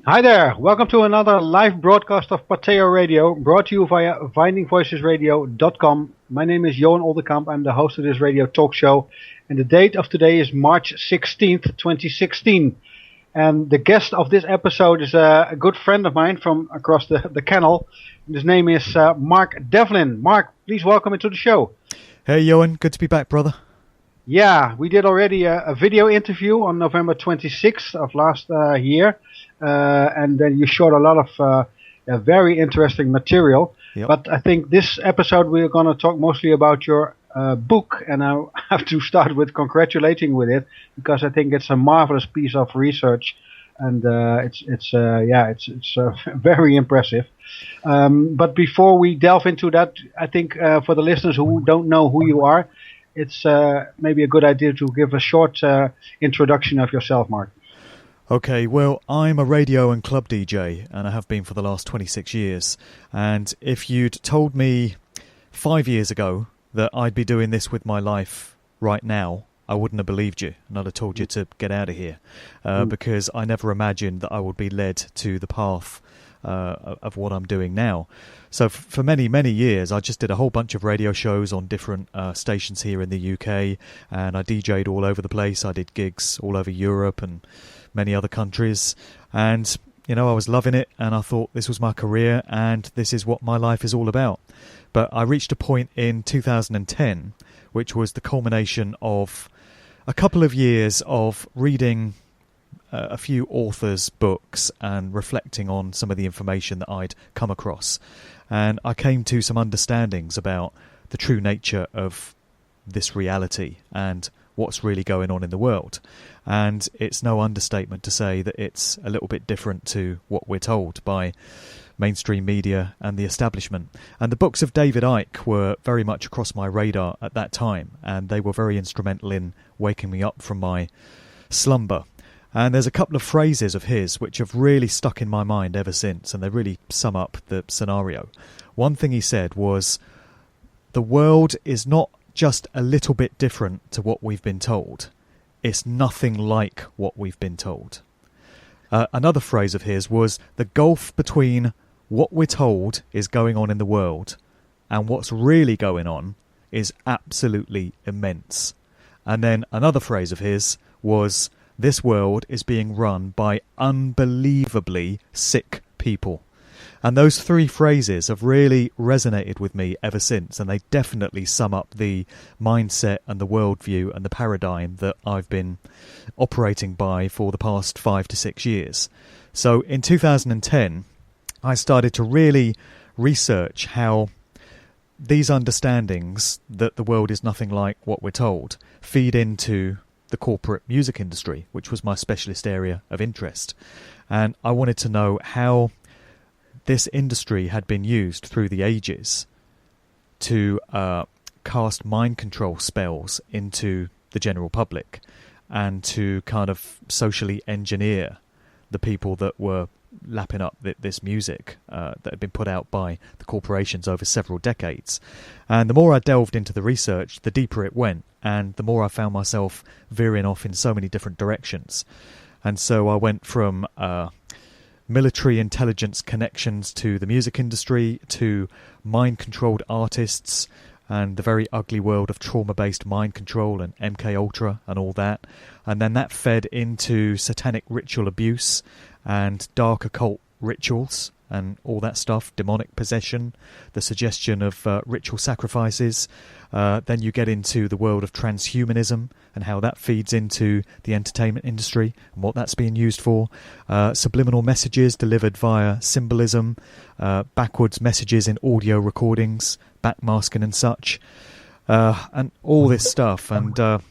Hi there, welcome to another live broadcast of Pateo Radio, brought to you via findingvoicesradio.com. My name is Johan Oldenkamp, I'm the host of this radio talk show, and the date of today is March 16th, 2016. And the guest of this episode is a good friend of mine from across the canal. His name is Mark Devlin. Mark, please welcome into the show. Hey Johan, good to be back, brother. Yeah, we did already a video interview on November 26th of last year. And then you showed a lot of very interesting material. Yep. But I think this episode we're going to talk mostly about your book, and I have to start with congratulating with it because I think it's a marvelous piece of research, and it's very impressive. But before we delve into that, I think for the listeners who don't know who you are, it's maybe a good idea to give a short introduction of yourself, Mark. Okay, well, I'm a radio and club DJ, and I have been for the last 26 years. And if you'd told me 5 years ago that I'd be doing this with my life right now, I wouldn't have believed you, and I'd have told you to get out of here, because I never imagined that I would be led to the path of what I'm doing now. So for many, many years, I just did a whole bunch of radio shows on different stations here in the UK, and I DJ'd all over the place. I did gigs all over Europe and many other countries, and I was loving it, and I thought this was my career and this is what my life is all about. But I reached a point in 2010 which was the culmination of a couple of years of reading a few authors' books and reflecting on some of the information that I'd come across, and I came to some understandings about the true nature of this reality and what's really going on in the world. And it's no understatement to say that it's a little bit different to what we're told by mainstream media and the establishment. And the books of David Icke were very much across my radar at that time, and they were very instrumental in waking me up from my slumber. And there's a couple of phrases of his which have really stuck in my mind ever since, and they really sum up the scenario. One thing he said was, the world is not just a little bit different to what we've been told. It's nothing like what we've been told. Another phrase of his was, the gulf between what we're told is going on in the world and what's really going on is absolutely immense. And then another phrase of his was, this world is being run by unbelievably sick people. And those three phrases have really resonated with me ever since, and they definitely sum up the mindset and the worldview and the paradigm that I've been operating by for the past 5 to 6 years. So in 2010, I started to really research how these understandings that the world is nothing like what we're told feed into the corporate music industry, which was my specialist area of interest. And I wanted to know how this industry had been used through the ages to cast mind control spells into the general public and to kind of socially engineer the people that were lapping up this music that had been put out by the corporations over several decades. And the more I delved into the research, the deeper it went, and the more I found myself veering off in so many different directions. And so I went from military intelligence connections to the music industry, to mind-controlled artists, and the very ugly world of trauma-based mind control and MK Ultra and all that. And then that fed into satanic ritual abuse and dark occult rituals and all that stuff, demonic possession, the suggestion of ritual sacrifices. Then you get into the world of transhumanism and how that feeds into the entertainment industry and what that's being used for. Subliminal messages delivered via symbolism, backwards messages in audio recordings, backmasking and such, and all this stuff. And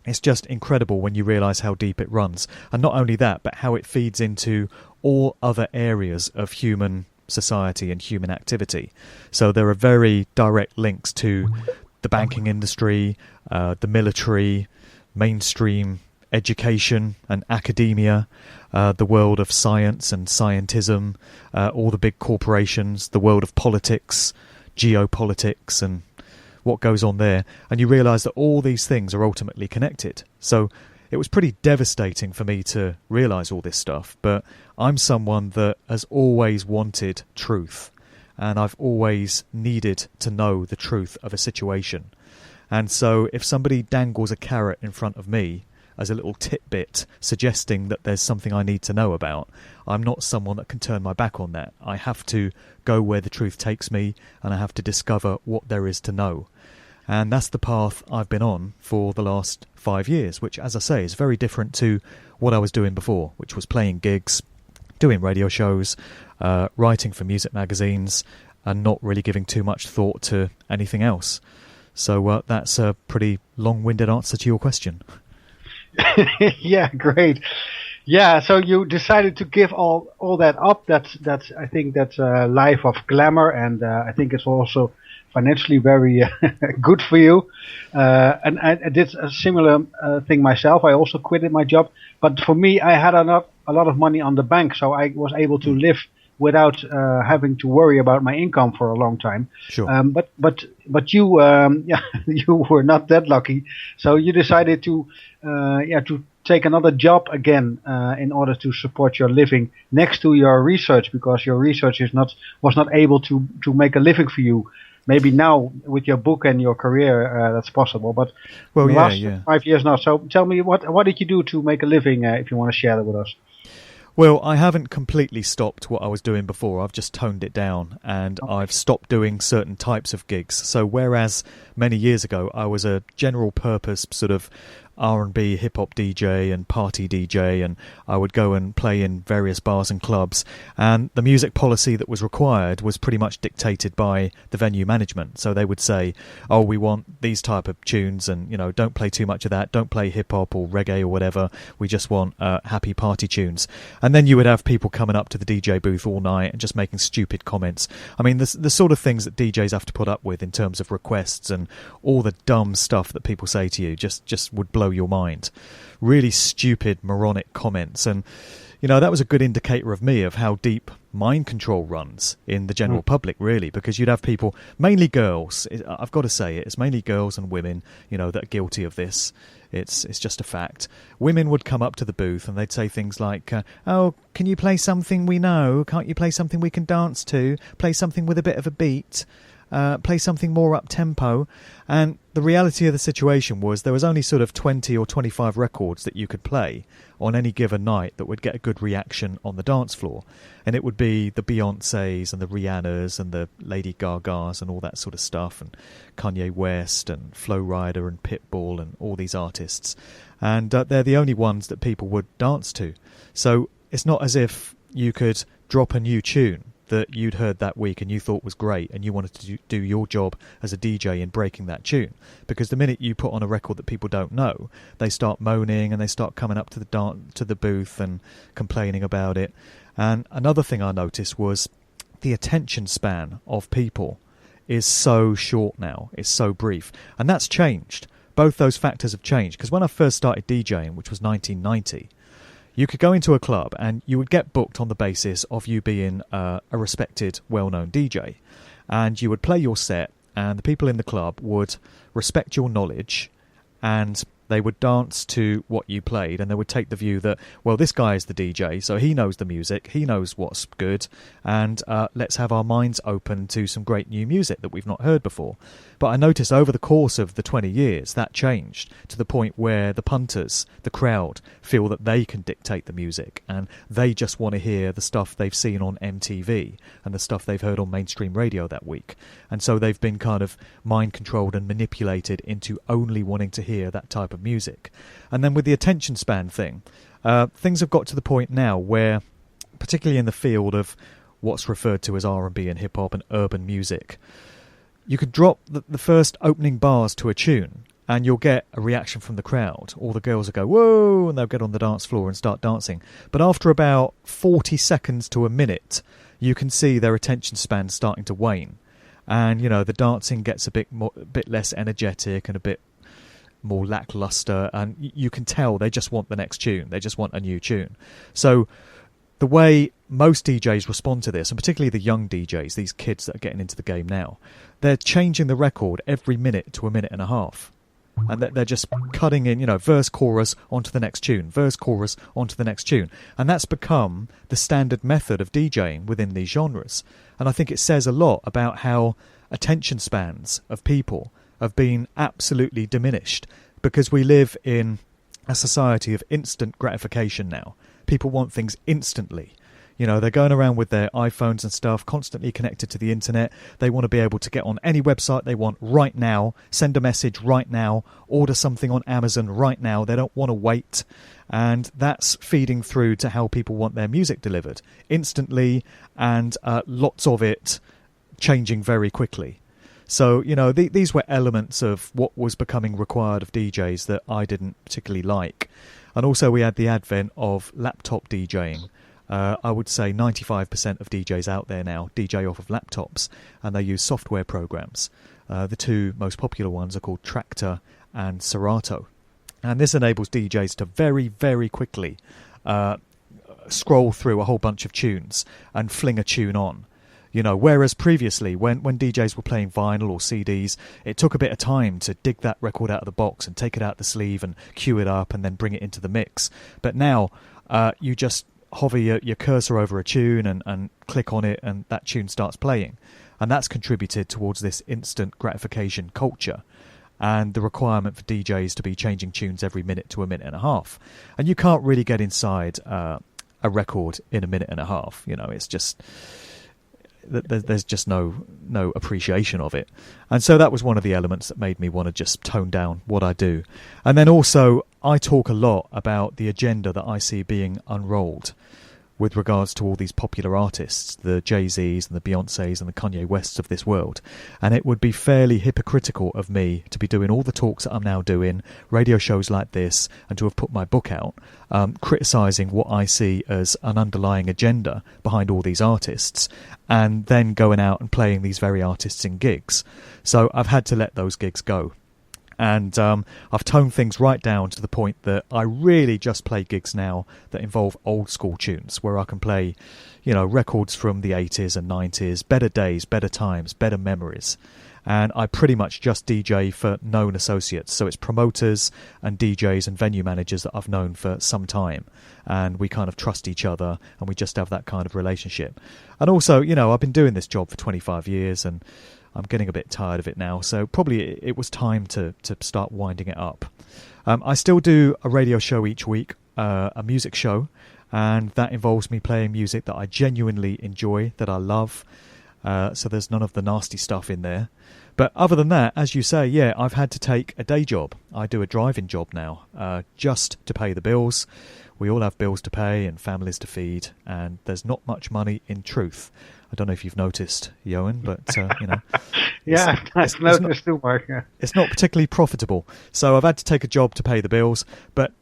it's just incredible when you realise how deep it runs. And not only that, but how it feeds into all other areas of human society and human activity. So there are very direct links to the banking industry, the military, mainstream education and academia, the world of science and scientism, all the big corporations, the world of politics, geopolitics and what goes on there. And you realise that all these things are ultimately connected. So it was pretty devastating for me to realise all this stuff. But I'm someone that has always wanted truth, and I've always needed to know the truth of a situation. And so if somebody dangles a carrot in front of me as a little tidbit suggesting that there's something I need to know about, I'm not someone that can turn my back on that. I have to go where the truth takes me, and I have to discover what there is to know. And that's the path I've been on for the last 5 years, which, as I say, is very different to what I was doing before, which was playing gigs, doing radio shows, writing for music magazines, and not really giving too much thought to anything else. So that's a pretty long-winded answer to your question. Yeah, great. Yeah, so you decided to give all that up. That's I think that's a life of glamour, and I think it's also financially very good for you. And I did a similar thing myself. I also quitted my job, but for me, I had a lot of money on the bank, so I was able to live without having to worry about my income for a long time. Sure. But you you were not that lucky, so you decided to take another job again in order to support your living next to your research, because your research was not able to make a living for you. Maybe now with your book and your career that's possible, but well, the last 5 years not. So tell me, what did you do to make a living, if you want to share that with us? Well, I haven't completely stopped what I was doing before. I've just toned it down, and I've stopped doing certain types of gigs. So whereas many years ago I was a general purpose sort of R&B hip-hop DJ and party DJ, and I would go and play in various bars and clubs, and the music policy that was required was pretty much dictated by the venue management. So they would say, oh, we want these type of tunes, and don't play too much of that, don't play hip-hop or reggae or whatever, we just want happy party tunes. And then you would have people coming up to the DJ booth all night and just making stupid comments. I mean, the sort of things that DJs have to put up with in terms of requests, and all the dumb stuff that people say to you just would blow your mind. Really stupid, moronic comments. And that was a good indicator of me of how deep mind control runs in the general public, really, because you'd have people, mainly girls, I've got to say it's mainly girls and women, that are guilty of this. It's just a fact. Women would come up to the booth and they'd say things like, oh, can you play something we know? Can't you play something we can dance to? Play something with a bit of a beat? Play something more up-tempo. And the reality of the situation was there was only sort of 20 or 25 records that you could play on any given night that would get a good reaction on the dance floor. And it would be the Beyoncés and the Rihannas and the Lady Gagas and all that sort of stuff, and Kanye West and Flo Rida and Pitbull and all these artists. And they're the only ones that people would dance to. So it's not as if you could drop a new tune that you'd heard that week and you thought was great, and you wanted to do your job as a DJ in breaking that tune. Because the minute you put on a record that people don't know, they start moaning and they start coming up to the booth and complaining about it. And another thing I noticed was the attention span of people is so short now. It's so brief. And that's changed. Both those factors have changed. Because when I first started DJing, which was 1990, you could go into a club and you would get booked on the basis of you being a respected, well-known DJ. And you would play your set, and the people in the club would respect your knowledge, and they would dance to what you played, and they would take the view that, well, this guy is the DJ, so he knows the music, he knows what's good, and let's have our minds open to some great new music that we've not heard before. But I noticed over the course of the 20 years, that changed to the point where the punters, the crowd, feel that they can dictate the music, and they just want to hear the stuff they've seen on MTV and the stuff they've heard on mainstream radio that week. And so they've been kind of mind-controlled and manipulated into only wanting to hear that type of music. And then with the attention span thing, things have got to the point now where, particularly in the field of what's referred to as R&B and hip-hop and urban music, you could drop the first opening bars to a tune and you'll get a reaction from the crowd. All the girls will go, whoa, and they'll get on the dance floor and start dancing. But after about 40 seconds to a minute, you can see their attention span starting to wane. And, the dancing gets a bit less energetic and a bit more lackluster, and you can tell they just want the next tune. They just want a new tune. So the way most DJs respond to this, and particularly the young DJs, these kids that are getting into the game now, they're changing the record every minute to a minute and a half. And they're just cutting in, verse, chorus, onto the next tune, verse, chorus, onto the next tune. And that's become the standard method of DJing within these genres. And I think it says a lot about how attention spans of people have been absolutely diminished, because we live in a society of instant gratification now. People want things instantly. They're going around with their iPhones and stuff, constantly connected to the internet. They want to be able to get on any website they want right now, send a message right now, order something on Amazon right now. They don't want to wait. And that's feeding through to how people want their music delivered instantly, and lots of it changing very quickly. So, these were elements of what was becoming required of DJs that I didn't particularly like. And also we had the advent of laptop DJing. I would say 95% of DJs out there now DJ off of laptops, and they use software programs. The two most popular ones are called Traktor and Serato. And this enables DJs to very, very quickly scroll through a whole bunch of tunes and fling a tune on. Whereas previously, when DJs were playing vinyl or CDs, it took a bit of time to dig that record out of the box and take it out the sleeve and cue it up and then bring it into the mix. But now you just hover your cursor over a tune and click on it, and that tune starts playing. And that's contributed towards this instant gratification culture and the requirement for DJs to be changing tunes every minute to a minute and a half. And you can't really get inside a record in a minute and a half. It's just... there's just no appreciation of it. And so that was one of the elements that made me want to just tone down what I do. And then also, I talk a lot about the agenda that I see being unrolled with regards to all these popular artists, the Jay-Z's and the Beyoncé's and the Kanye Wests of this world. And it would be fairly hypocritical of me to be doing all the talks that I'm now doing, radio shows like this, and to have put my book out, criticising what I see as an underlying agenda behind all these artists, and then going out and playing these very artists in gigs. So I've had to let those gigs go. And I've toned things right down to the point that I really just play gigs now that involve old school tunes, where I can play, records from the 80s and 90s, better days, better times, better memories. And I pretty much just DJ for known associates. So it's promoters and DJs and venue managers that I've known for some time. And we kind of trust each other, and we just have that kind of relationship. And also, I've been doing this job for 25 years, and I'm getting a bit tired of it now, so probably it was time to start winding it up. I still do a radio show each week, a music show, and that involves me playing music that I genuinely enjoy, that I love, so there's none of the nasty stuff in there. But other than that, as you say, yeah, I've had to take a day job. I do a driving job now, just to pay the bills. We all have bills to pay and families to feed, and there's not much money in truth. I don't know if you've noticed, Johan, but, yeah, I've noticed too, Mark. Yeah. It's not particularly profitable. So I've had to take a job to pay the bills. But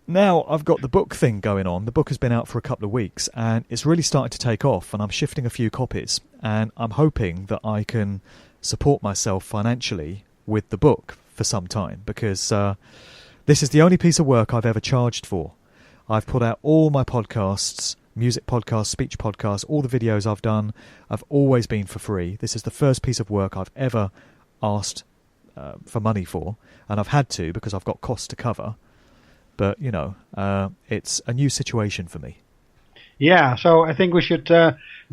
now I've got the book thing going on. The book has been out for a couple of weeks, and it's really starting to take off, and I'm shifting a few copies. And I'm hoping that I can support myself financially with the book for some time, because this is the only piece of work I've ever charged for. I've put out all my podcasts, music podcasts, speech podcasts, all the videos I've done. I've always been for free. This is the first piece of work I've ever asked for money for, and I've had to because I've got costs to cover. But, it's a new situation for me. Yeah, so I think we should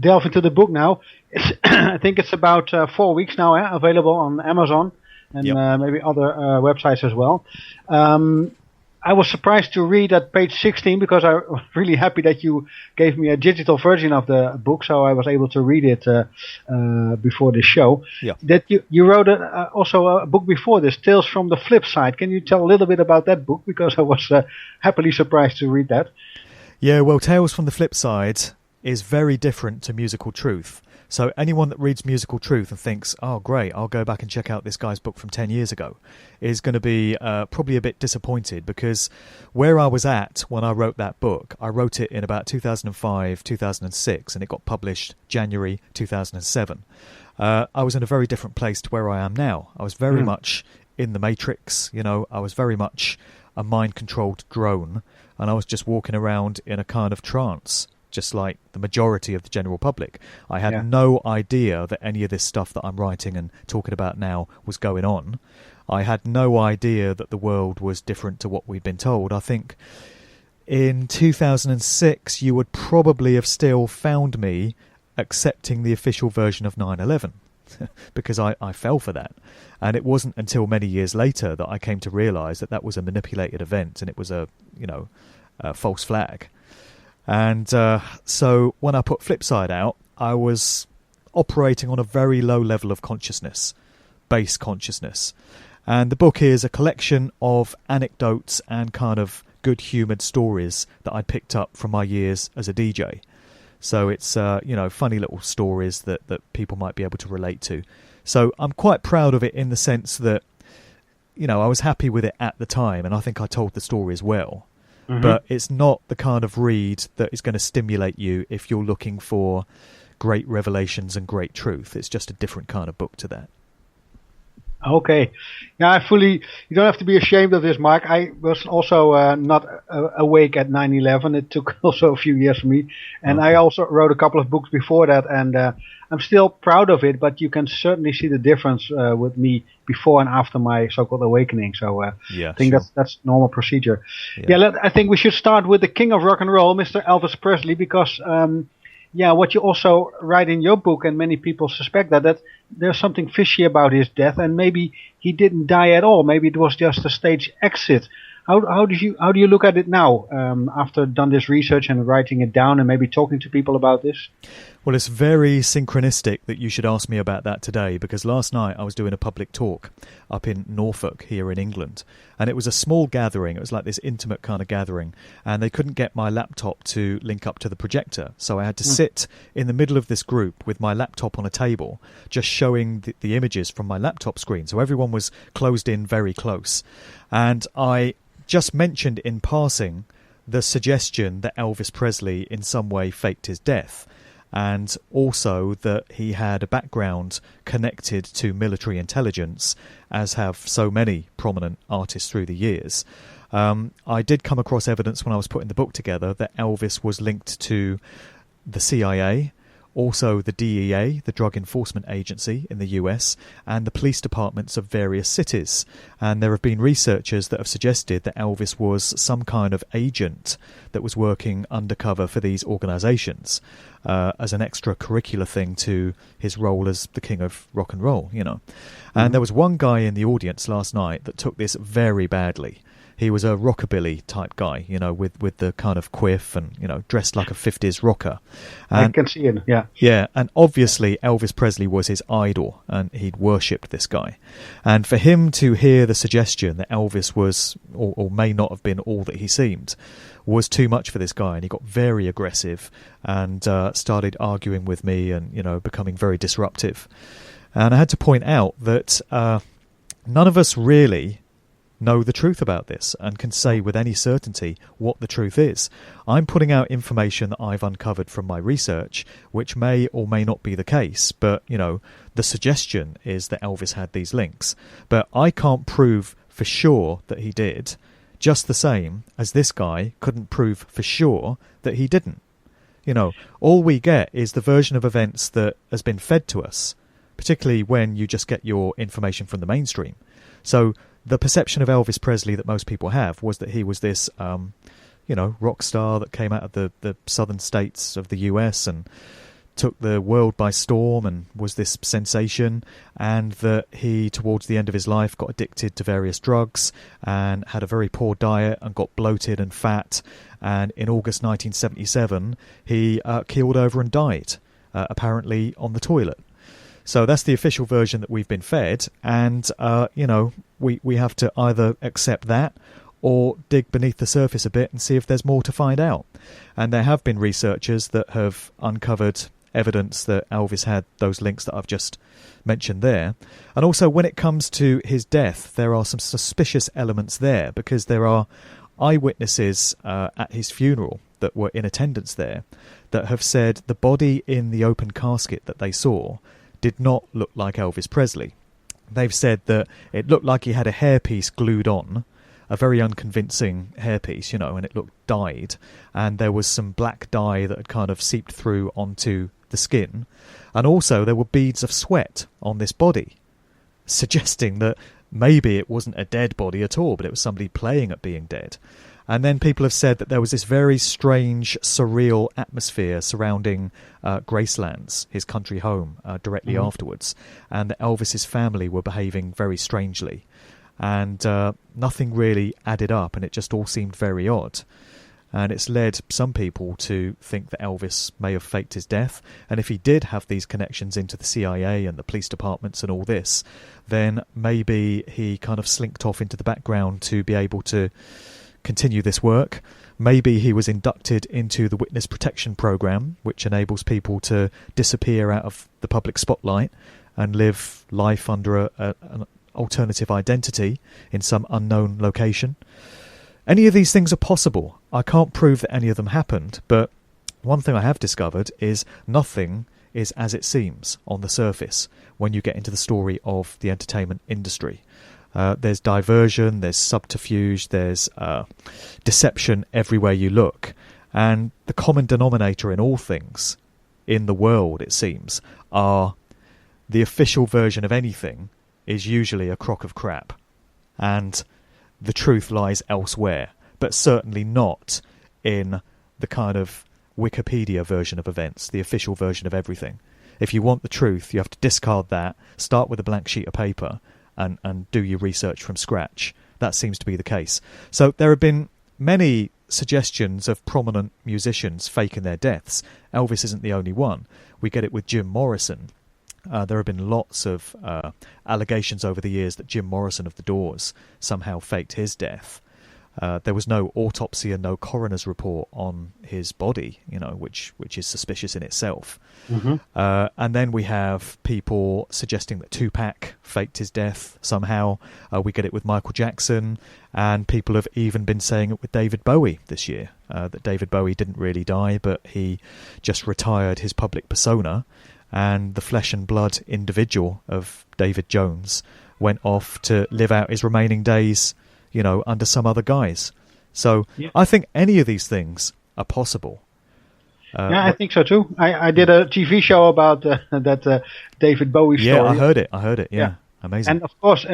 delve into the book now. I think it's about 4 weeks now, available on Amazon and maybe other websites as well. I was surprised to read at page 16, because I was really happy that you gave me a digital version of the book, so I was able to read it before the show. Yeah. That you wrote also a book before this, Tales from the Flip Side. Can you tell a little bit about that book? Because I was happily surprised to read that. Yeah, well, Tales from the Flip Side is very different to Musical Truth. So anyone that reads Musical Truth and thinks, oh, great, I'll go back and check out this guy's book from 10 years ago, is going to be probably a bit disappointed, because where I was at when I wrote that book, I wrote it in about 2005, 2006, and it got published January 2007. I was in a very different place to where I am now. I was very much in the Matrix, I was very much a mind-controlled drone, and I was just walking around in a kind of trance, just like the majority of the general public. I had no idea that any of this stuff that I'm writing and talking about now was going on. I had no idea that the world was different to what we'd been told. I think in 2006 you would probably have still found me accepting the official version of 9/11 because I fell for that. And it wasn't until many years later that I came to realise that that was a manipulated event and it was a false flag. And so when I put Flipside out, I was operating on a very low level of consciousness, base consciousness. And the book is a collection of anecdotes and kind of good-humoured stories that I picked up from my years as a DJ. So it's, funny little stories that people might be able to relate to. So I'm quite proud of it in the sense that, I was happy with it at the time, and I think I told the stories well. Mm-hmm. But it's not the kind of read that is going to stimulate you if you're looking for great revelations and great truth. It's just a different kind of book to that. Okay. Yeah, you don't have to be ashamed of this, Mark. I was also not awake at 9/11. It took also a few years for me. And okay. I also wrote a couple of books before that, and I'm still proud of it, but you can certainly see the difference with me before and after my so-called awakening. So I think sure. that's normal procedure. Yeah, I think we should start with the king of rock and roll, Mr. Elvis Presley, because what you also write in your book, and many people suspect that there's something fishy about his death, and maybe he didn't die at all. Maybe it was just a stage exit. How do you look at it now, after done this research and writing it down and maybe talking to people about this? Well, it's very synchronistic that you should ask me about that today, because last night I was doing a public talk up in Norfolk here in England, and it was a small gathering. It was like this intimate kind of gathering, and they couldn't get my laptop to link up to the projector, so I had to sit in the middle of this group with my laptop on a table, just showing the images from my laptop screen. So everyone was closed in very close, and I just mentioned in passing the suggestion that Elvis Presley in some way faked his death, and also that he had a background connected to military intelligence, as have so many prominent artists through the years. I did come across evidence when I was putting the book together that Elvis was linked to the CIA, also the DEA, the Drug Enforcement Agency in the US, and the police departments of various cities. And there have been researchers that have suggested that Elvis was some kind of agent that was working undercover for these organizations as an extracurricular thing to his role as the king of rock and roll, And there was one guy in the audience last night that took this very badly. He was a rockabilly type guy, with the kind of quiff and, dressed like a 50s rocker. And, I can see him, yeah. Yeah, and obviously Elvis Presley was his idol, and he'd worshipped this guy. And for him to hear the suggestion that Elvis was, or may not have been all that he seemed, was too much for this guy, and he got very aggressive and started arguing with me and, becoming very disruptive. And I had to point out that none of us really know the truth about this and can say with any certainty what the truth is. I'm putting out information that I've uncovered from my research, which may or may not be the case, but, the suggestion is that Elvis had these links. But I can't prove for sure that he did, just the same as this guy couldn't prove for sure that he didn't. All we get is the version of events that has been fed to us, particularly when you just get your information from the mainstream. So the perception of Elvis Presley that most people have was that he was this, rock star that came out of the southern states of the US and took the world by storm and was this sensation, and that he, towards the end of his life, got addicted to various drugs and had a very poor diet and got bloated and fat. And in August 1977, he keeled over and died, apparently on the toilet. So that's the official version that we've been fed, and, we have to either accept that or dig beneath the surface a bit and see if there's more to find out. And there have been researchers that have uncovered evidence that Elvis had those links that I've just mentioned there. And also, when it comes to his death, there are some suspicious elements there, because there are eyewitnesses at his funeral that were in attendance there that have said the body in the open casket that they saw did not look like Elvis Presley. They've said that it looked like he had a hairpiece glued on, a very unconvincing hairpiece, and it looked dyed, and there was some black dye that had kind of seeped through onto the skin, and also there were beads of sweat on this body, suggesting that maybe it wasn't a dead body at all, but it was somebody playing at being dead. And then people have said that there was this very strange, surreal atmosphere surrounding Gracelands, his country home, directly afterwards, and that Elvis's family were behaving very strangely. And nothing really added up, and it just all seemed very odd. And it's led some people to think that Elvis may have faked his death, and if he did have these connections into the CIA and the police departments and all this, then maybe he kind of slinked off into the background to be able to continue this work. Maybe he was inducted into the witness protection program, which enables people to disappear out of the public spotlight and live life under an alternative identity in some unknown location. Any of these things are possible. I can't prove that any of them happened, but one thing I have discovered is nothing is as it seems on the surface when you get into the story of the entertainment industry. There's diversion, there's subterfuge, there's deception everywhere you look. And the common denominator in all things in the world, it seems, are the official version of anything is usually a crock of crap. And the truth lies elsewhere, but certainly not in the kind of Wikipedia version of events, the official version of everything. If you want the truth, you have to discard that, start with a blank sheet of paper, and do your research from scratch. That seems to be the case. So there have been many suggestions of prominent musicians faking their deaths. Elvis isn't the only one. We get it with Jim Morrison. There have been lots of allegations over the years that Jim Morrison of The Doors somehow faked his death. There was no autopsy and no coroner's report on his body, which is suspicious in itself. And then we have people suggesting that Tupac faked his death somehow. We get it with Michael Jackson, and people have even been saying it with David Bowie this year, that David Bowie didn't really die, but he just retired his public persona, and the flesh and blood individual of David Jones went off to live out his remaining days under some other guise. So yeah. I think any of these things are possible. I think so too. I did a TV show about that David Bowie story. Yeah, I heard it. Yeah. Amazing. And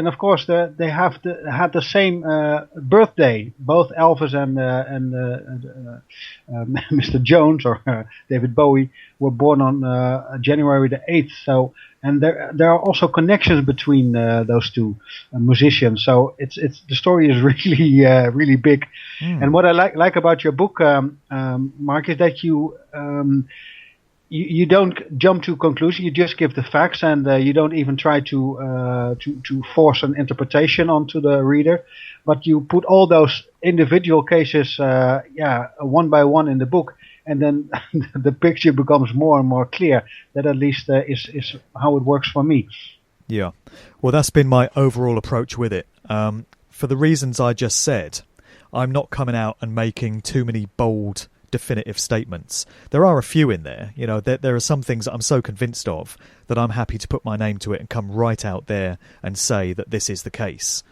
of course, they had the same birthday. Both Elvis and Mr. Jones or David Bowie were born on January the 8th. So, and there are also connections between those two musicians. So it's the story is really really big. And what I like about your book, Mark, is that you don't jump to conclusion. You just give the facts, and you don't even try to force an interpretation onto the reader. But you put all those individual cases, one by one in the book, and then the picture becomes more and more clear. That at least is how it works for me. Yeah, well, that's been my overall approach with it. For the reasons I just said, I'm not coming out and making too many bold, definitive statements. There are a few in there. There are some things that I'm so convinced of that I'm happy to put my name to it and come right out there and say that this is the case.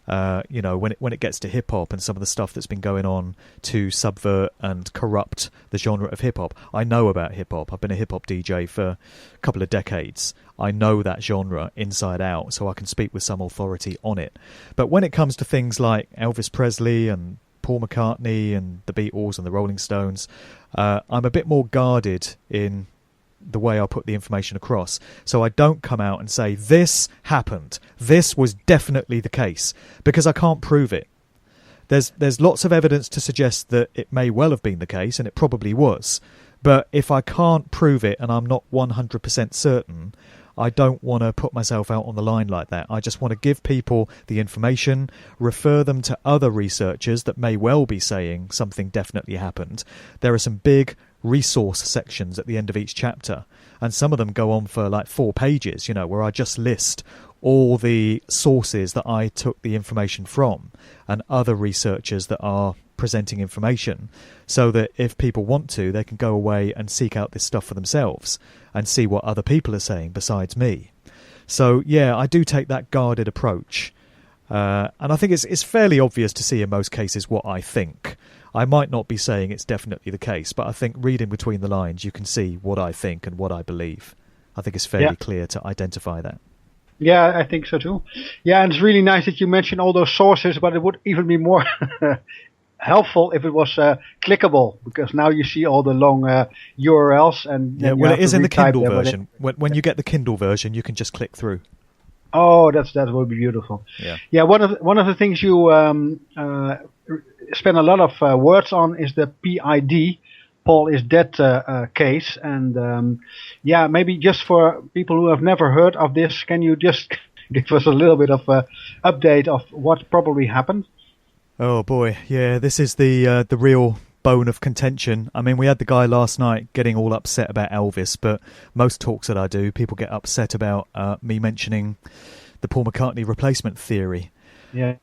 When it gets to hip hop and some of the stuff that's been going on to subvert and corrupt the genre of hip hop, I know about hip hop. I've been a hip hop DJ for a couple of decades. I know that genre inside out, so I can speak with some authority on it. But when it comes to things like Elvis Presley and Paul McCartney and the Beatles and the Rolling Stones, I'm a bit more guarded in the way I put the information across. So I don't come out and say, this happened, this was definitely the case, because I can't prove it. There's lots of evidence to suggest that it may well have been the case, and it probably was. But if I can't prove it and I'm not 100% certain, I don't want to put myself out on the line like that. I just want to give people the information, refer them to other researchers that may well be saying something definitely happened. There are some big resource sections at the end of each chapter, and some of them go on for like 4 pages, where I just list all the sources that I took the information from and other researchers that are presenting information, so that if people want to, they can go away and seek out this stuff for themselves and see what other people are saying besides me. So yeah, I do take that guarded approach, and I think it's fairly obvious to see in most cases what I think. I might not be saying it's definitely the case, but I think reading between the lines you can see what I think and what I believe. I think it's fairly clear to identify that. Yeah, I think so too. Yeah, and it's really nice that you mentioned all those sources, but it would even be more helpful if it was clickable, because now you see all the long URLs and Yeah, then you well, it have to is in the retype Kindle them. version. When you get the Kindle version, you can just click through. Oh, that would be beautiful. Yeah. Yeah, one of the things you spend a lot of words on is the PID, Paul is dead case, and yeah, maybe just for people who have never heard of this, can you just give us a little bit of update of what probably happened? Oh boy, yeah, this is the real bone of contention. I mean, we had the guy last night getting all upset about Elvis, but most talks that I do, people get upset about me mentioning the Paul McCartney replacement theory. Yeah.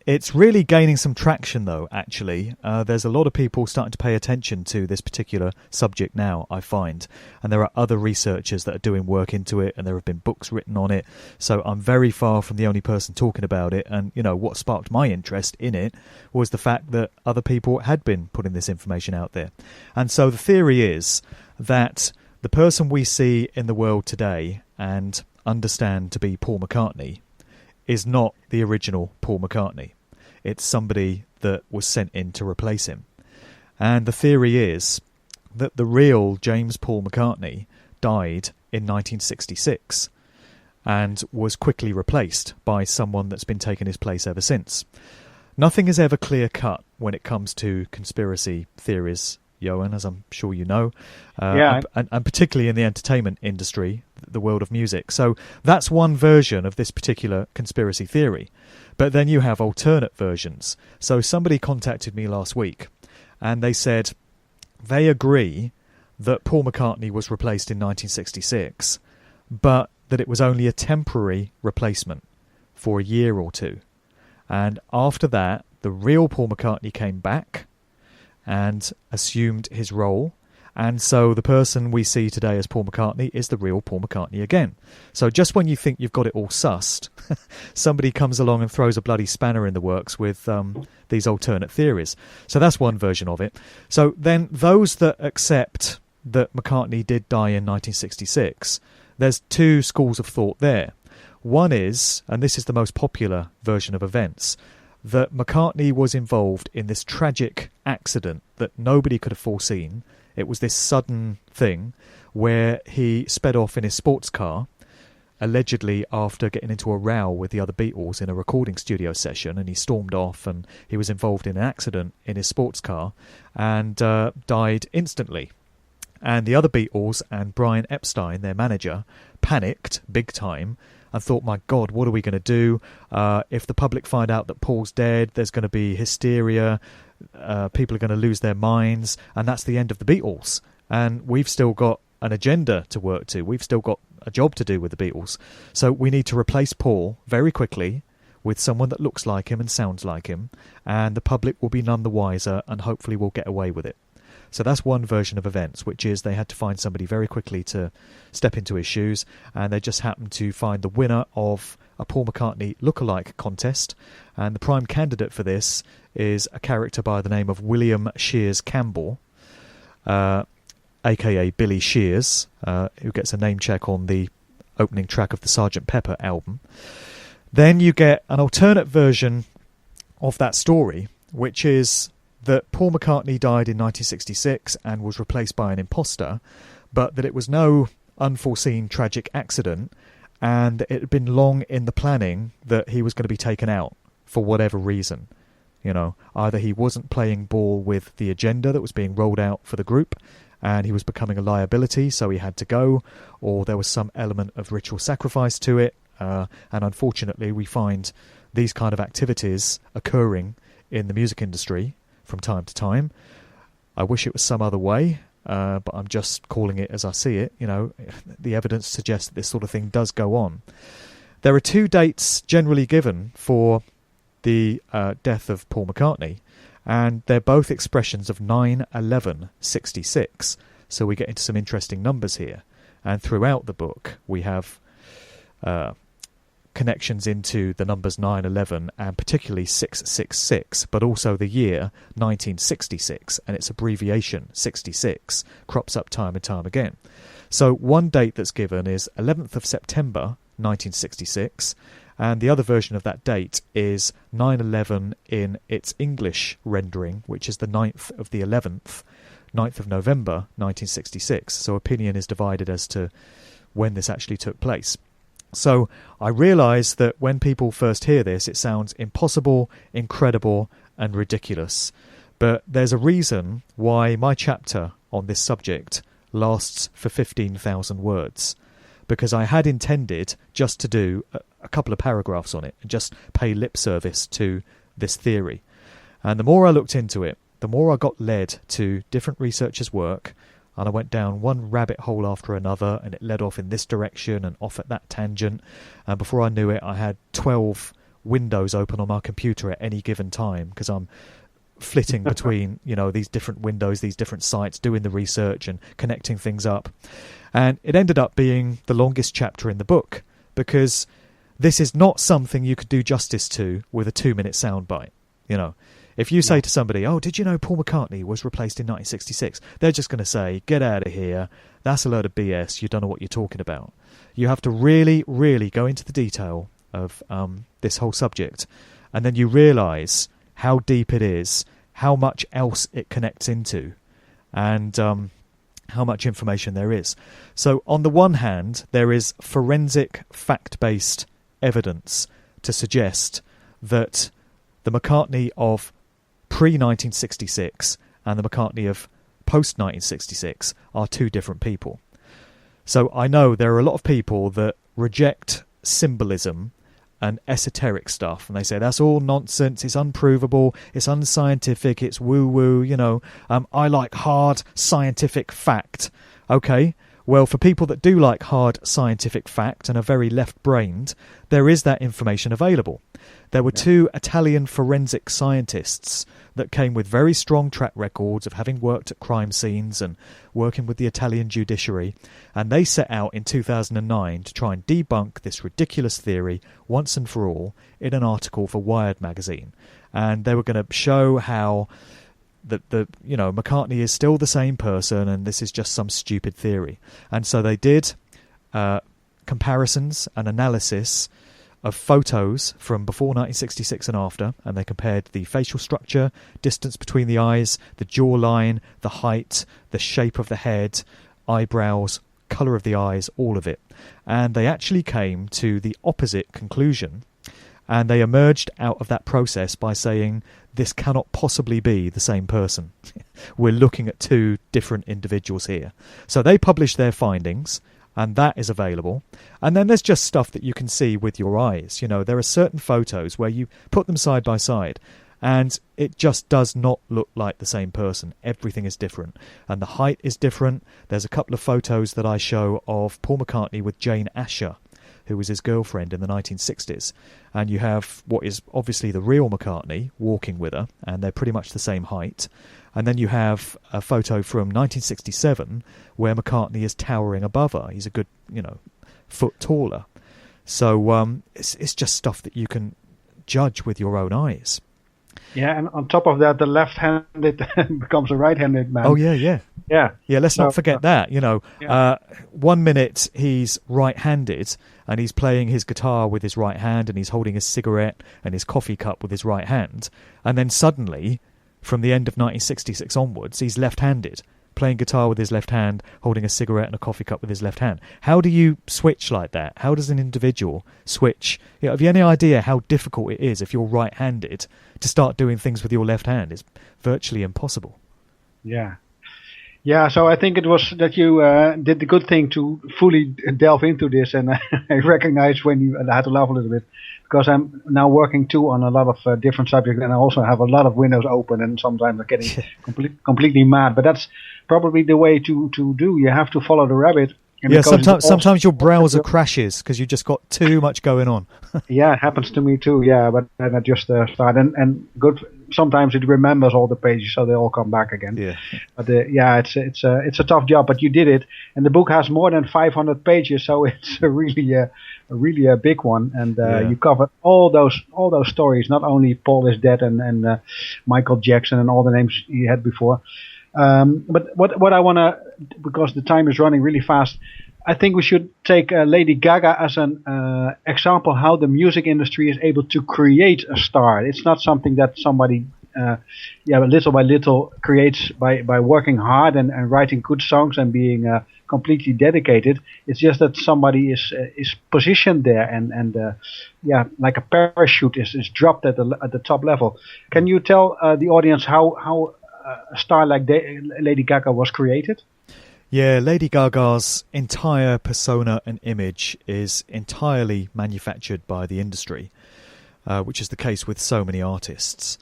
It's really gaining some traction, though, actually. There's a lot of people starting to pay attention to this particular subject now, I find. And there are other researchers that are doing work into it, and there have been books written on it. So I'm very far from the only person talking about it. And, you know, what sparked my interest in it was the fact that other people had been putting this information out there. And so the theory is that the person we see in the world today and understand to be Paul McCartney is not the original Paul McCartney. It's somebody that was sent in to replace him. And the theory is that the real James Paul McCartney died in 1966 and was quickly replaced by someone that's been taking his place ever since. Nothing is ever clear-cut when it comes to conspiracy theories, Johan, as I'm sure you know, and particularly in the entertainment industry, the world of music. So that's one version of this particular conspiracy theory. But then you have alternate versions. So somebody contacted me last week, and they said they agree that Paul McCartney was replaced in 1966, but that it was only a temporary replacement for a year or two. And after that, the real Paul McCartney came back and assumed his role. And so the person we see today as Paul McCartney is the real Paul McCartney again. So just when you think you've got it all sussed, somebody comes along and throws a bloody spanner in the works with these alternate theories. So that's one version of it. So then those that accept that McCartney did die in 1966, there's two schools of thought there. One is, and this is the most popular version of events, that McCartney was involved in this tragic accident that nobody could have foreseen. It was this sudden thing where he sped off in his sports car, allegedly after getting into a row with the other Beatles in a recording studio session, and he stormed off and he was involved in an accident in his sports car and died instantly. And the other Beatles and Brian Epstein, their manager, panicked big time and thought, my God, what are we going to do? If the public find out that Paul's dead, there's going to be hysteria. People are going to lose their minds, and that's the end of the Beatles. And we've still got an agenda to work to. We've still got a job to do with the Beatles. So we need to replace Paul very quickly with someone that looks like him and sounds like him, and the public will be none the wiser, and hopefully we'll get away with it. So that's one version of events, which is they had to find somebody very quickly to step into his shoes, and they just happened to find the winner of a Paul McCartney lookalike contest. And the prime candidate for this is a character by the name of William Shears Campbell, a.k.a. Billy Shears, who gets a name check on the opening track of the Sgt. Pepper album. Then you get an alternate version of that story, which is that Paul McCartney died in 1966 and was replaced by an imposter, but that it was no unforeseen tragic accident, and it had been long in the planning that he was going to be taken out for whatever reason. You know, either he wasn't playing ball with the agenda that was being rolled out for the group, and he was becoming a liability, so he had to go, or there was some element of ritual sacrifice to it, and unfortunately we find these kind of activities occurring in the music industry from time to time. I wish it was some other way, but I'm just calling it as I see it. You know, the evidence suggests that this sort of thing does go on. There are two dates generally given for the death of Paul McCartney, and they're both expressions of 9/11/66. So we get into some interesting numbers here. And throughout the book, we have connections into the numbers 9/11 and particularly 666, but also the year 1966 and its abbreviation 66 crops up time and time again. So one date that's given is 11th of September 1966, and the other version of that date is 9/11 in its English rendering, which is the 9th of the 11th, 9th of November 1966. So opinion is divided as to when this actually took place. So I realise that when people first hear this, it sounds impossible, incredible, and ridiculous. But there's a reason why my chapter on this subject lasts for 15,000 words. Because I had intended just to do a couple of paragraphs on it and just pay lip service to this theory. And the more I looked into it, the more I got led to different researchers' work, and I went down one rabbit hole after another, and it led off in this direction and off at that tangent. And before I knew it, I had 12 windows open on my computer at any given time, because I'm flitting between, these different windows, these different sites, doing the research and connecting things up. And it ended up being the longest chapter in the book, because this is not something you could do justice to with a 2-minute soundbite. If you say to somebody, "Oh, did you know Paul McCartney was replaced in 1966?" They're just going to say, "Get out of here. That's a load of BS. You don't know what you're talking about." You have to really, really go into the detail of this whole subject, and then you realise how deep it is, how much else it connects into, and how much information there is. So on the one hand, there is forensic, fact-based evidence to suggest that the McCartney of pre-1966 and the McCartney of post-1966 are two different people. So I know there are a lot of people that reject symbolism and esoteric stuff, and they say that's all nonsense, it's unprovable, it's unscientific, it's woo-woo, I like hard scientific fact. Okay, well, for people that do like hard scientific fact and are very left-brained, there is that information available. There were two Italian forensic scientists that came with very strong track records of having worked at crime scenes and working with the Italian judiciary, and they set out in 2009 to try and debunk this ridiculous theory once and for all in an article for Wired magazine. And they were going to show how McCartney is still the same person and this is just some stupid theory. And so they did comparisons and analysis of photos from before 1966 and after, and they compared the facial structure, distance between the eyes, the jawline, the height, the shape of the head, eyebrows, colour of the eyes, all of it. And they actually came to the opposite conclusion, and they emerged out of that process by saying, this cannot possibly be the same person. We're looking at two different individuals here. So they published their findings, and that is available. And then there's just stuff that you can see with your eyes. There are certain photos where you put them side by side, and it just does not look like the same person. Everything is different, and the height is different. There's a couple of photos that I show of Paul McCartney with Jane Asher, who was his girlfriend in the 1960s. And you have what is obviously the real McCartney walking with her, and they're pretty much the same height. And then you have a photo from 1967 where McCartney is towering above her. He's a good, foot taller. So it's just stuff that you can judge with your own eyes. Yeah, and on top of that, the left-handed becomes a right-handed man. Oh, yeah. Yeah, let's not forget that. 1 minute he's right-handed and he's playing his guitar with his right hand and he's holding a cigarette and his coffee cup with his right hand. And then suddenly, from the end of 1966 onwards, he's left-handed, playing guitar with his left hand, holding a cigarette and a coffee cup with his left hand. How do you switch like that? How does an individual switch? Have you any idea how difficult it is if you're right-handed to start doing things with your left hand? It's virtually impossible. Yeah, so I think it was that you did the good thing to fully delve into this, and I recognize when you I had to laugh a little bit, because I'm now working too on a lot of different subjects, and I also have a lot of windows open, and sometimes I'm getting completely mad. But that's probably the way to do. You have to follow the rabbit. Yeah, sometimes your browser crashes because you just got too much going on. Yeah, it happens to me too. Yeah, but then I just start and good. Sometimes it remembers all the pages, so they all come back again. Yeah, but it's a tough job, but you did it, and the book has more than 500 pages, so it's really a big one, and you covered all those stories. Not only Paul is dead and Michael Jackson and all the names you had before. But what I want to, because the time is running really fast, I think we should take Lady Gaga as an example how the music industry is able to create a star. It's not something that somebody, little by little creates by working hard and writing good songs and being completely dedicated. It's just that somebody is positioned there and like a parachute is dropped at the top level. Can you tell the audience how a star like Lady Gaga was created? Yeah, Lady Gaga's entire persona and image is entirely manufactured by the industry, which is the case with so many artists.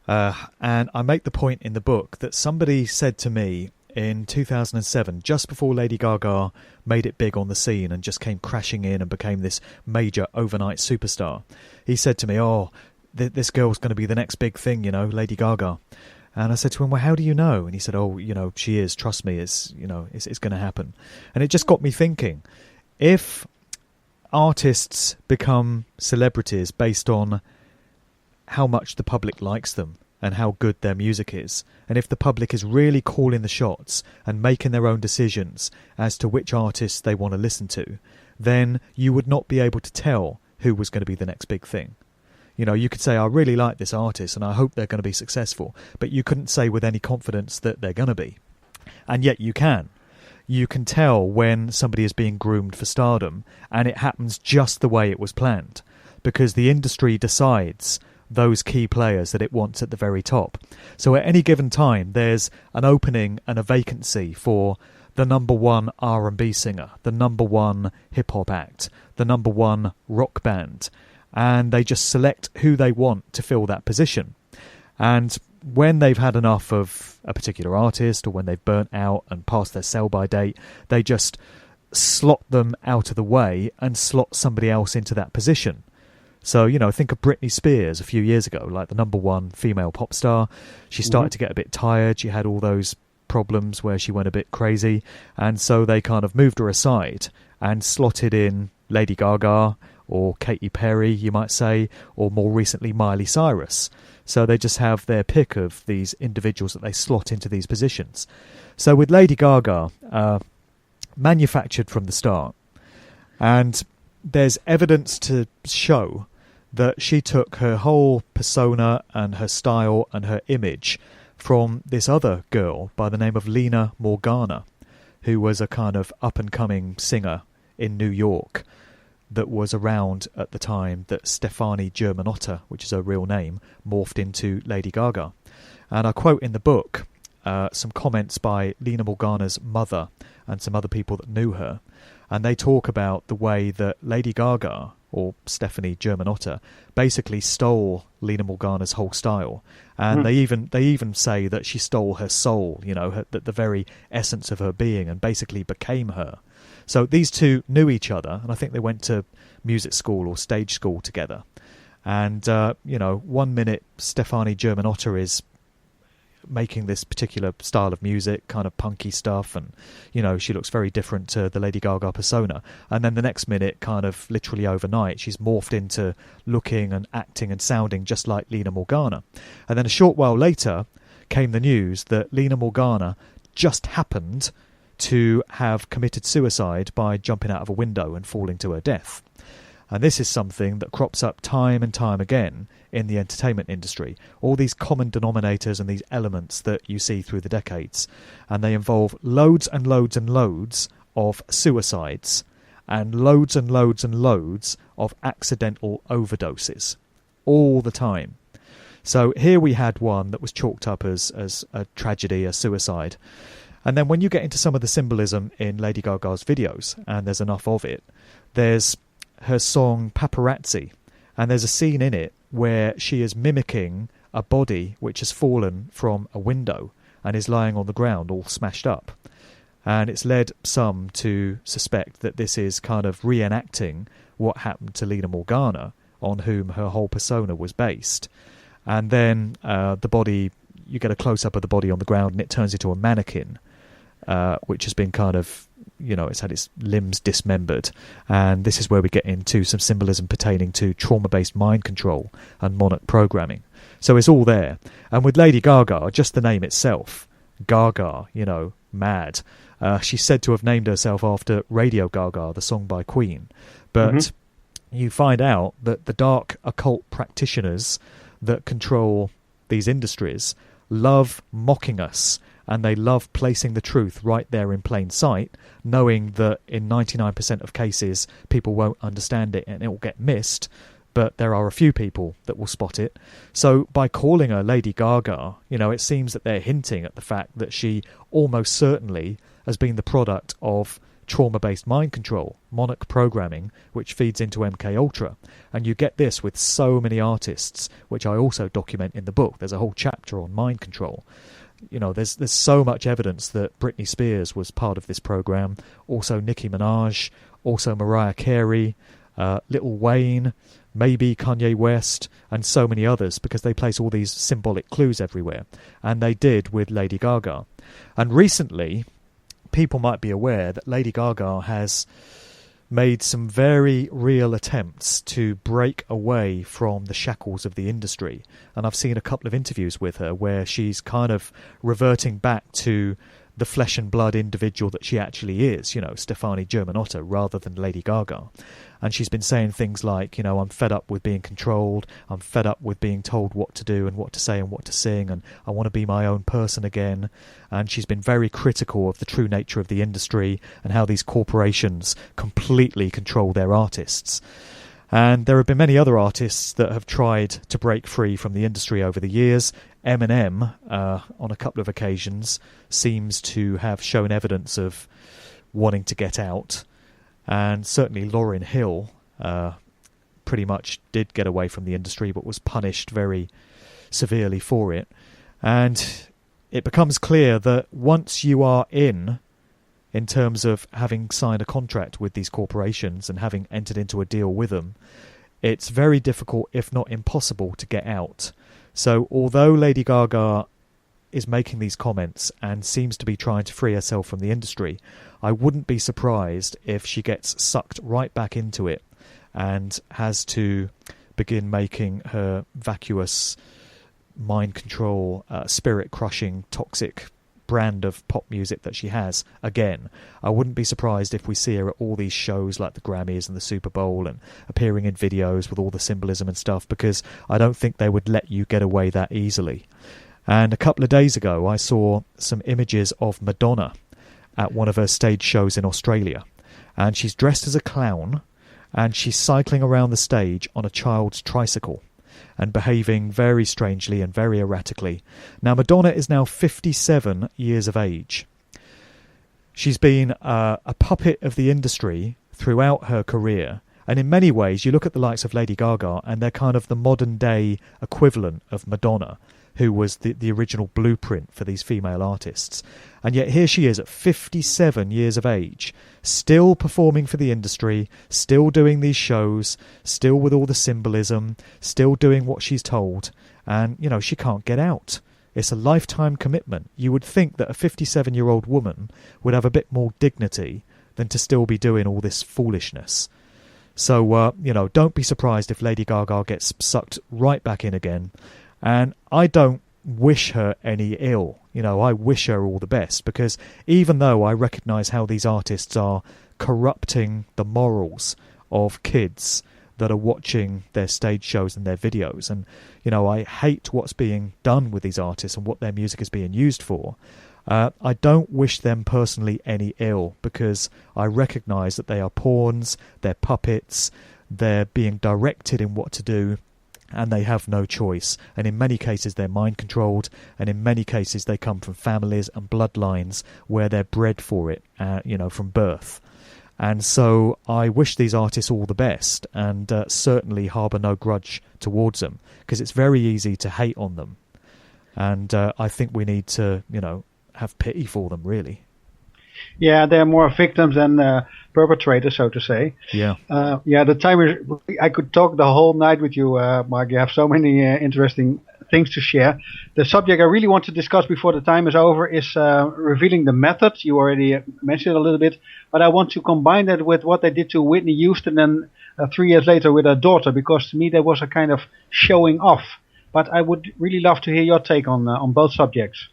And I make the point in the book that somebody said to me in 2007, just before Lady Gaga made it big on the scene and just came crashing in and became this major overnight superstar, he said to me, this girl's going to be the next big thing, Lady Gaga. And I said to him, well, how do you know? And he said, she is, trust me, it's going to happen. And it just got me thinking, if artists become celebrities based on how much the public likes them and how good their music is, and if the public is really calling the shots and making their own decisions as to which artists they want to listen to, then you would not be able to tell who was going to be the next big thing. You could say, I really like this artist and I hope they're going to be successful, but you couldn't say with any confidence that they're going to be. And yet you can. You can tell when somebody is being groomed for stardom, and it happens just the way it was planned, because the industry decides those key players that it wants at the very top. So at any given time, there's an opening and a vacancy for the number one R&B singer, the number one hip-hop act, the number one rock band, and they just select who they want to fill that position. And when they've had enough of a particular artist, or when they've burnt out and passed their sell-by date, they just slot them out of the way and slot somebody else into that position. So, think of Britney Spears a few years ago, like the number one female pop star. She started to get a bit tired. She had all those problems where she went a bit crazy. And so they kind of moved her aside and slotted in Lady Gaga, or Katy Perry, you might say, or more recently Miley Cyrus. So they just have their pick of these individuals that they slot into these positions. So with Lady Gaga, manufactured from the start, and there's evidence to show that she took her whole persona and her style and her image from this other girl by the name of Lena Morgana, who was a kind of up-and-coming singer in New York that was around at the time that Stefani Germanotta, which is her real name, morphed into Lady Gaga. And I quote in the book some comments by Lena Morgana's mother and some other people that knew her, and they talk about the way that Lady Gaga, or Stefani Germanotta, basically stole Lena Morgana's whole style. And they even say that she stole her soul, that the very essence of her being, and basically became her. So these two knew each other, and I think they went to music school or stage school together. And, 1 minute Stefani Germanotta is making this particular style of music, kind of punky stuff, and, she looks very different to the Lady Gaga persona. And then the next minute, kind of literally overnight, she's morphed into looking and acting and sounding just like Lena Morgana. And then a short while later came the news that Lena Morgana just happened to have committed suicide by jumping out of a window and falling to her death. And this is something that crops up time and time again in the entertainment industry. All these common denominators and these elements that you see through the decades. And they involve loads and loads and loads of suicides and loads and loads and loads of accidental overdoses. All the time. So here we had one that was chalked up as a tragedy, a suicide. And then when you get into some of the symbolism in Lady Gaga's videos, and there's enough of it, there's her song Paparazzi, and there's a scene in it where she is mimicking a body which has fallen from a window and is lying on the ground all smashed up. And it's led some to suspect that this is kind of reenacting what happened to Lena Morgana, on whom her whole persona was based. And then the body, you get a close-up of the body on the ground and it turns into a mannequin, which has been kind of, it's had its limbs dismembered. And this is where we get into some symbolism pertaining to trauma-based mind control and monarch programming. So it's all there. And with Lady Gaga, just the name itself Gaga, mad. She's said to have named herself after Radio Gaga, the song by Queen. But you find out that the dark occult practitioners that control these industries love mocking us, and they love placing the truth right there in plain sight, knowing that in 99% of cases people won't understand it and it will get missed, but there are a few people that will spot it. So by calling her Lady Gaga, it seems that they're hinting at the fact that she almost certainly has been the product of trauma-based mind control, monarch programming, which feeds into MKUltra. And you get this with so many artists, which I also document in the book. There's a whole chapter on mind control. There's so much evidence that Britney Spears was part of this program, also Nicki Minaj, also Mariah Carey, Lil Wayne, maybe Kanye West, and so many others, because they place all these symbolic clues everywhere. And they did with Lady Gaga. And recently, people might be aware that Lady Gaga has made some very real attempts to break away from the shackles of the industry. And I've seen a couple of interviews with her where she's kind of reverting back to the flesh and blood individual that she actually is, Stefani Germanotta, rather than Lady Gaga. And she's been saying things like, I'm fed up with being controlled, I'm fed up with being told what to do and what to say and what to sing, and I want to be my own person again. And she's been very critical of the true nature of the industry and how these corporations completely control their artists. And there have been many other artists that have tried to break free from the industry over the years. Eminem, on a couple of occasions, seems to have shown evidence of wanting to get out. And certainly Lauryn Hill pretty much did get away from the industry, but was punished very severely for it. And it becomes clear that once you are in terms of having signed a contract with these corporations and having entered into a deal with them, it's very difficult, if not impossible, to get out. So although Lady Gaga is making these comments and seems to be trying to free herself from the industry, I wouldn't be surprised if she gets sucked right back into it and has to begin making her vacuous, mind control, spirit-crushing, toxic brand of pop music that she has again. I wouldn't be surprised if we see her at all these shows like the Grammys and the Super Bowl and appearing in videos with all the symbolism and stuff, because I don't think they would let you get away that easily. And a couple of days ago I saw some images of Madonna at one of her stage shows in Australia, and she's dressed as a clown and she's cycling around the stage on a child's tricycle and behaving very strangely and very erratically. Now, Madonna is now 57 years of age. She's been a puppet of the industry throughout her career, and in many ways you look at the likes of Lady Gaga and they're kind of the modern day equivalent of Madonna, who was the original blueprint for these female artists. And yet here she is at 57 years of age, still performing for the industry, still doing these shows, still with all the symbolism, still doing what she's told. And, she can't get out. It's a lifetime commitment. You would think that a 57-year-old woman would have a bit more dignity than to still be doing all this foolishness. So, don't be surprised if Lady Gaga gets sucked right back in again. And I don't wish her any ill. I wish her all the best, because even though I recognise how these artists are corrupting the morals of kids that are watching their stage shows and their videos, and, I hate what's being done with these artists and what their music is being used for, I don't wish them personally any ill, because I recognise that they are pawns, they're puppets, they're being directed in what to do, and they have no choice. And in many cases they're mind controlled, and in many cases they come from families and bloodlines where they're bred for it, from birth. And so I wish these artists all the best, and certainly harbour no grudge towards them, because it's very easy to hate on them. And I think we need to, have pity for them, really. Yeah, they're more victims than perpetrators, so to say. Yeah. The time is. I could talk the whole night with you, Mark. You have so many interesting things to share. The subject I really want to discuss before the time is over is revealing the method. You already mentioned it a little bit, but I want to combine that with what they did to Whitney Houston and 3 years later with her daughter, because to me that was a kind of showing off. But I would really love to hear your take on both subjects.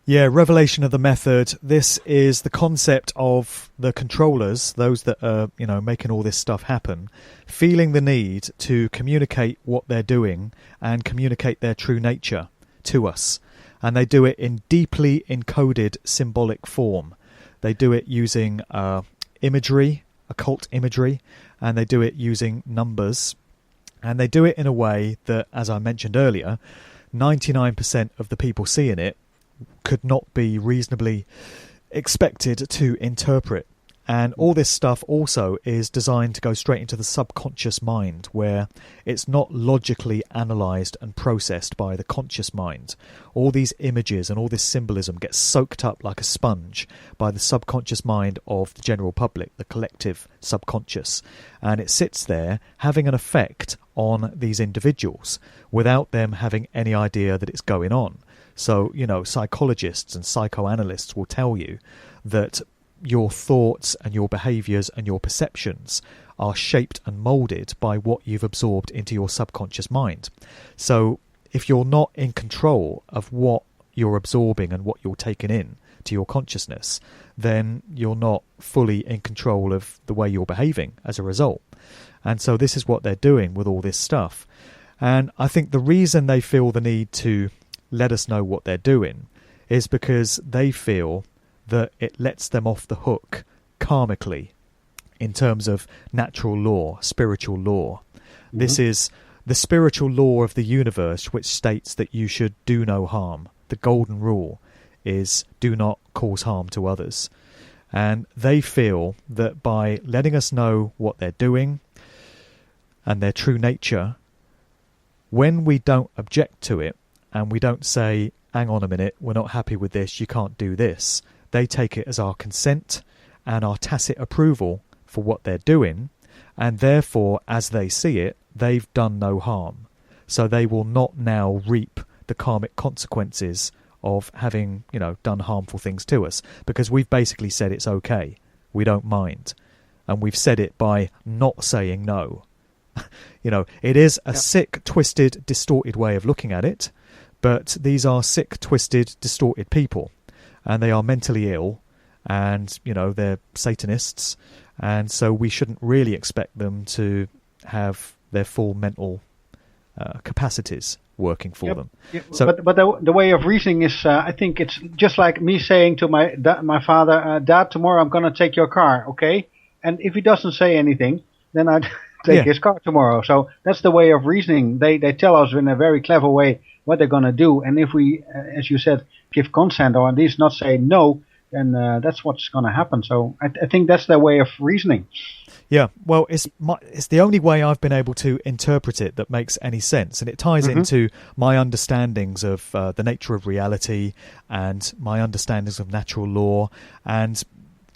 Yeah, revelation of the method. This is the concept of the controllers, those that are, making all this stuff happen, feeling the need to communicate what they're doing and communicate their true nature to us. And they do it in deeply encoded symbolic form. They do it using imagery, occult imagery, and they do it using numbers. And they do it in a way that, as I mentioned earlier, 99% of the people seeing it could not be reasonably expected to interpret. And all this stuff also is designed to go straight into the subconscious mind, where it's not logically analysed and processed by the conscious mind. All these images and all this symbolism gets soaked up like a sponge by the subconscious mind of the general public, the collective subconscious. And it sits there having an effect on these individuals without them having any idea that it's going on. So, psychologists and psychoanalysts will tell you that your thoughts and your behaviours and your perceptions are shaped and moulded by what you've absorbed into your subconscious mind. So if you're not in control of what you're absorbing and what you're taking in to your consciousness, then you're not fully in control of the way you're behaving as a result. And so this is what they're doing with all this stuff. And I think the reason they feel the need to let us know what they're doing is because they feel that it lets them off the hook karmically in terms of natural law, spiritual law. Mm-hmm. This is the spiritual law of the universe, which states that you should do no harm. The golden rule is do not cause harm to others. And they feel that by letting us know what they're doing and their true nature, when we don't object to it and we don't say, hang on a minute, we're not happy with this, you can't do this, they take it as our consent and our tacit approval for what they're doing, and therefore, as they see it, they've done no harm. So they will not now reap the karmic consequences of having, done harmful things to us, because we've basically said it's okay, we don't mind, and we've said it by not saying no. It is a sick, twisted, distorted way of looking at it, but these are sick, twisted, distorted people, and they are mentally ill, and, they're Satanists, and so we shouldn't really expect them to have their full mental capacities working for them. Yep. So, but the way of reasoning is, I think it's just like me saying to my father, Dad, tomorrow I'm going to take your car, okay? And if he doesn't say anything, then I'd take his car tomorrow. So that's the way of reasoning. They tell us in a very clever way what they're going to do. And if we, as you said, give consent or at least not say no, then that's what's going to happen. So I think that's their way of reasoning. Yeah, well, it's the only way I've been able to interpret it that makes any sense, and it ties into my understandings of the nature of reality and my understandings of natural law, and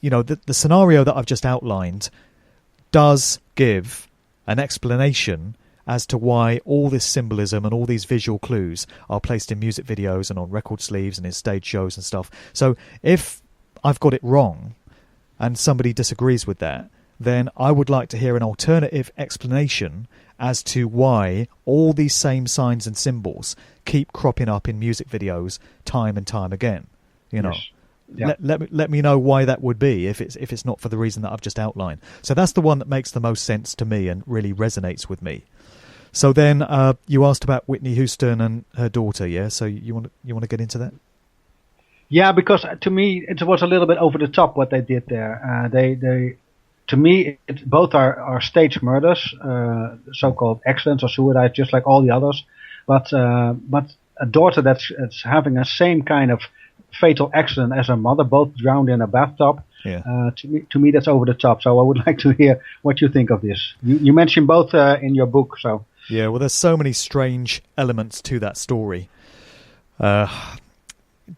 the scenario that I've just outlined does give an explanation as to why all this symbolism and all these visual clues are placed in music videos and on record sleeves and in stage shows and stuff. So if I've got it wrong and somebody disagrees with that, then I would like to hear an alternative explanation as to why all these same signs and symbols keep cropping up in music videos time and time again. Yes. Yeah. Let me know why that would be if it's not for the reason that I've just outlined. So that's the one that makes the most sense to me and really resonates with me. So then you asked about Whitney Houston and her daughter, yeah? So you want to get into that? Yeah, because to me it was a little bit over the top what they did there. They to me, both are staged murders, so-called accidents or suicides, just like all the others. But a daughter that's having the same kind of fatal accident as her mother, both drowned in a bathtub. Yeah. To me, that's over the top. So I would like to hear what you think of this. You mentioned both in your book, so. Yeah, well, there's so many strange elements to that story.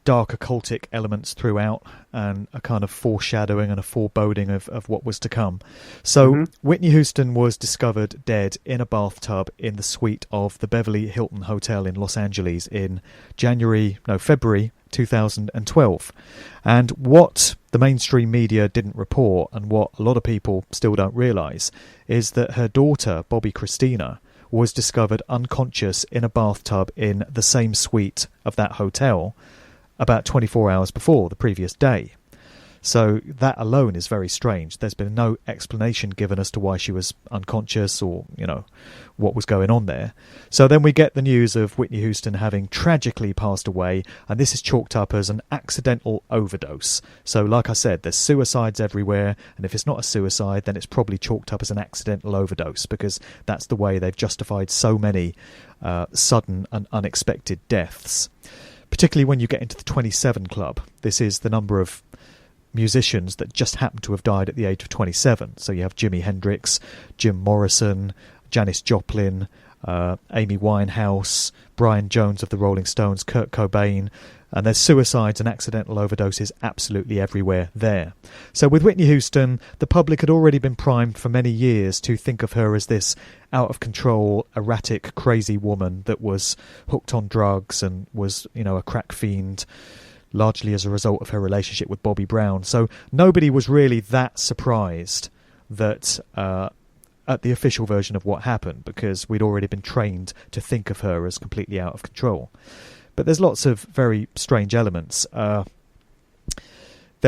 Dark occultic elements throughout, and a kind of foreshadowing and a foreboding of what was to come. So Whitney Houston was discovered dead in a bathtub in the suite of the Beverly Hilton Hotel in Los Angeles in February 2012. And what the mainstream media didn't report, and what a lot of people still don't realise, is that her daughter, Bobby Christina, was discovered unconscious in a bathtub in the same suite of that hotel about 24 hours before, the previous day. So that alone is very strange. There's been no explanation given as to why she was unconscious or, what was going on there. So then we get the news of Whitney Houston having tragically passed away, and this is chalked up as an accidental overdose. So like I said, there's suicides everywhere, and if it's not a suicide, then it's probably chalked up as an accidental overdose, because that's the way they've justified so many sudden and unexpected deaths. Particularly when you get into the 27 Club. This is the number of musicians that just happen to have died at the age of 27. So you have Jimi Hendrix, Jim Morrison, Janis Joplin, Amy Winehouse, Brian Jones of the Rolling Stones, Kurt Cobain, and there's suicides and accidental overdoses absolutely everywhere there. So with Whitney Houston, the public had already been primed for many years to think of her as this out-of-control, erratic, crazy woman that was hooked on drugs and was, a crack fiend, largely as a result of her relationship with Bobby Brown. So nobody was really that surprised that at the official version of what happened, because we'd already been trained to think of her as completely out of control. But there's lots of very strange elements. There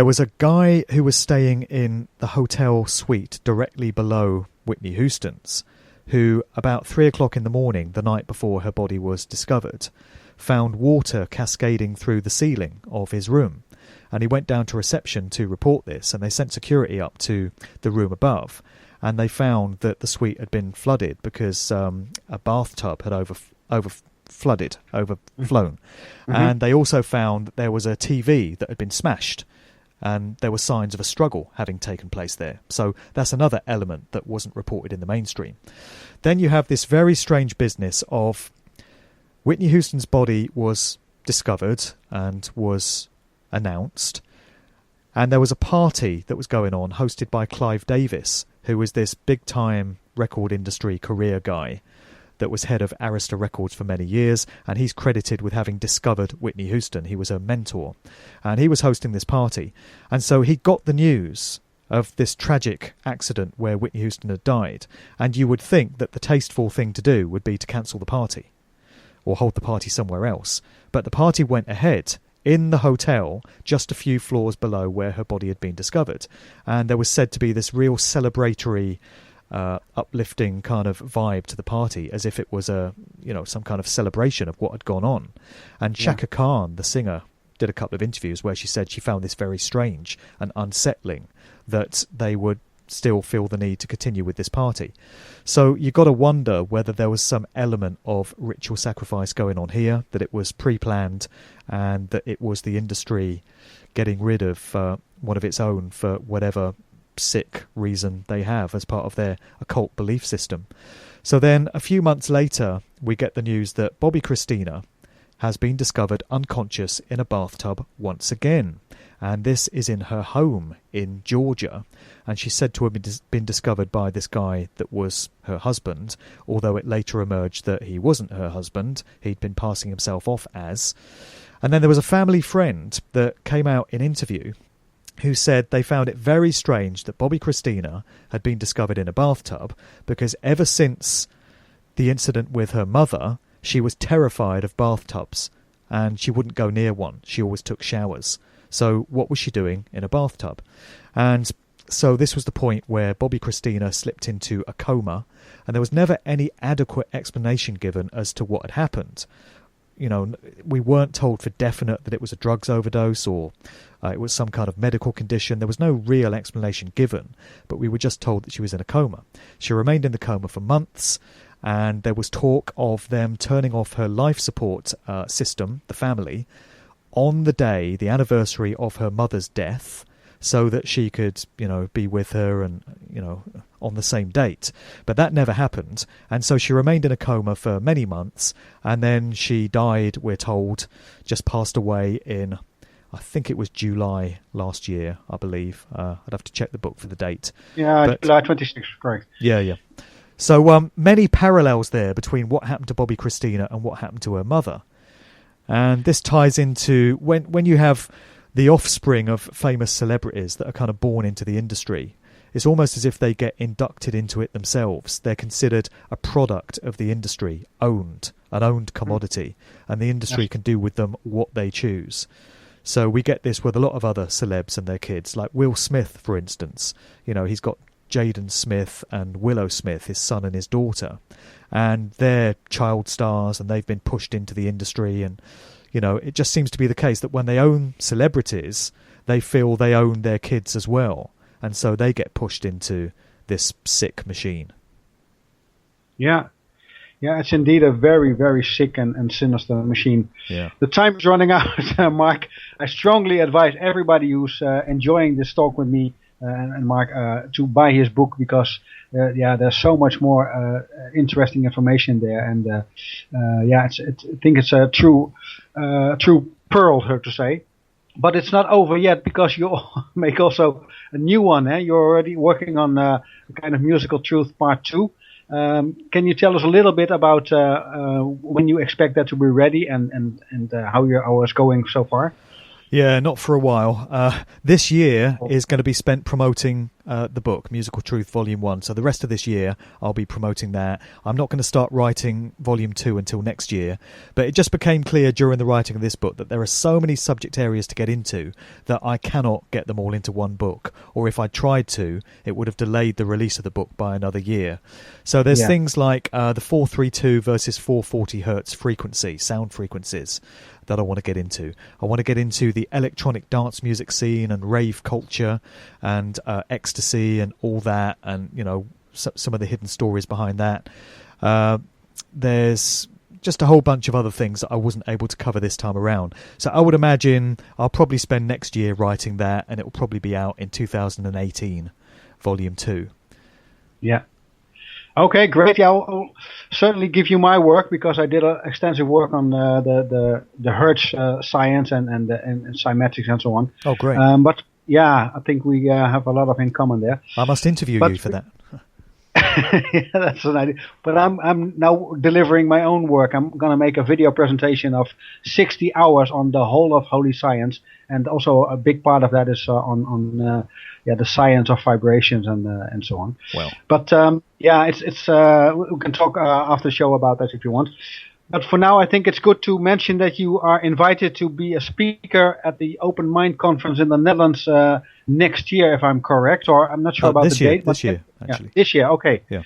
was a guy who was staying in the hotel suite directly below Whitney Houston's, who about 3 o'clock in the morning, the night before her body was discovered, found water cascading through the ceiling of his room. And he went down to reception to report this, and they sent security up to the room above. And they found that the suite had been flooded because a bathtub had overflown. Mm-hmm. And they also found that there was a TV that had been smashed, and there were signs of a struggle having taken place there. So that's another element that wasn't reported in the mainstream. Then you have this very strange business of Whitney Houston's body was discovered and was announced, and there was a party that was going on hosted by Clive Davis, who was this big-time record industry career guy that was head of Arista Records for many years, and he's credited with having discovered Whitney Houston. He was her mentor, and he was hosting this party. And so he got the news of this tragic accident where Whitney Houston had died, and you would think that the tasteful thing to do would be to cancel the party or hold the party somewhere else. But the party went ahead in the hotel just a few floors below where her body had been discovered. And there was said to be this real celebratory, uplifting kind of vibe to the party, as if it was some kind of celebration of what had gone on. And Chaka Khan, the singer, did a couple of interviews where she said she found this very strange and unsettling, that they would still feel the need to continue with this party. So you've got to wonder whether there was some element of ritual sacrifice going on here, that it was pre-planned, and that it was the industry getting rid of one of its own for whatever sick reason they have as part of their occult belief system. So then a few months later, we get the news that Bobby Christina has been discovered unconscious in a bathtub once again. And this is in her home in Georgia. And she's said to have been discovered by this guy that was her husband, although it later emerged that he wasn't her husband. He'd been passing himself off as. And then there was a family friend that came out in interview who said they found it very strange that Bobby Christina had been discovered in a bathtub, because ever since the incident with her mother, she was terrified of bathtubs and she wouldn't go near one. She always took showers. So what was she doing in a bathtub? And so this was the point where Bobby Christina slipped into a coma, and there was never any adequate explanation given as to what had happened. We weren't told for definite that it was a drugs overdose or it was some kind of medical condition. There was no real explanation given, but we were just told that she was in a coma. She remained in the coma for months, and there was talk of them turning off her life support system, the family, on the day, the anniversary of her mother's death, so that she could, be with her and, on the same date. But that never happened. And so she remained in a coma for many months. And then she died, we're told, just passed away in, I think it was July last year, I believe. I'd have to check the book for the date. Yeah, but, July 26th, correct. Yeah. So many parallels there between what happened to Bobby Christina and what happened to her mother. And this ties into when you have the offspring of famous celebrities that are kind of born into the industry, it's almost as if they get inducted into it themselves. They're considered a product of the industry, an owned commodity, and the industry can do with them what they choose. So we get this with a lot of other celebs and their kids, like Will Smith, for instance. He's got Jaden Smith and Willow Smith, his son and his daughter, and they're child stars, and they've been pushed into the industry. And it just seems to be the case that when they own celebrities, they feel they own their kids as well, and so they get pushed into this sick machine. Yeah, it's indeed a very, very sick and sinister machine. Yeah. The time is running out, Mark. I strongly advise everybody who's enjoying this talk with me and Mark to buy his book, because there's so much more interesting information there, and I think it's a true pearl, so to say. But it's not over yet, because you make also a new one. You're already working on a kind of musical truth part 2. Can you tell us a little bit about when you expect that to be ready, and how your hours going so far? Yeah, not for a while. This year is going to be spent promoting the book, Musical Truth Volume 1. So the rest of this year, I'll be promoting that. I'm not going to start writing Volume 2 until next year. But it just became clear during the writing of this book that there are so many subject areas to get into that I cannot get them all into one book. Or if I tried to, it would have delayed the release of the book by another year. So there's things like the 432 versus 440 hertz frequency, sound frequencies, that I want to get into. I want to get into the electronic dance music scene and rave culture and ecstasy and all that, and some of the hidden stories behind that. There's just a whole bunch of other things that I wasn't able to cover this time around. So I would imagine I'll probably spend next year writing that, and it will probably be out in 2018, Volume 2. Yeah. Okay, great. Yeah, I'll certainly give you my work, because I did extensive work on the Hertz science and cymatics and so on. Oh, great. But yeah, I think we have a lot of in common there. I must interview you for that. Yeah, that's an idea. But I'm now delivering my own work. I'm going to make a video presentation of 60 hours on the whole of Holy Science, and also a big part of that is on the science of vibrations and so on. Well, but it's we can talk after the show about that if you want. But for now, I think it's good to mention that you are invited to be a speaker at the Open Mind Conference in the Netherlands next year, if I'm correct, or I'm not sure about the date. This year, actually. Yeah, this year, okay. Yeah.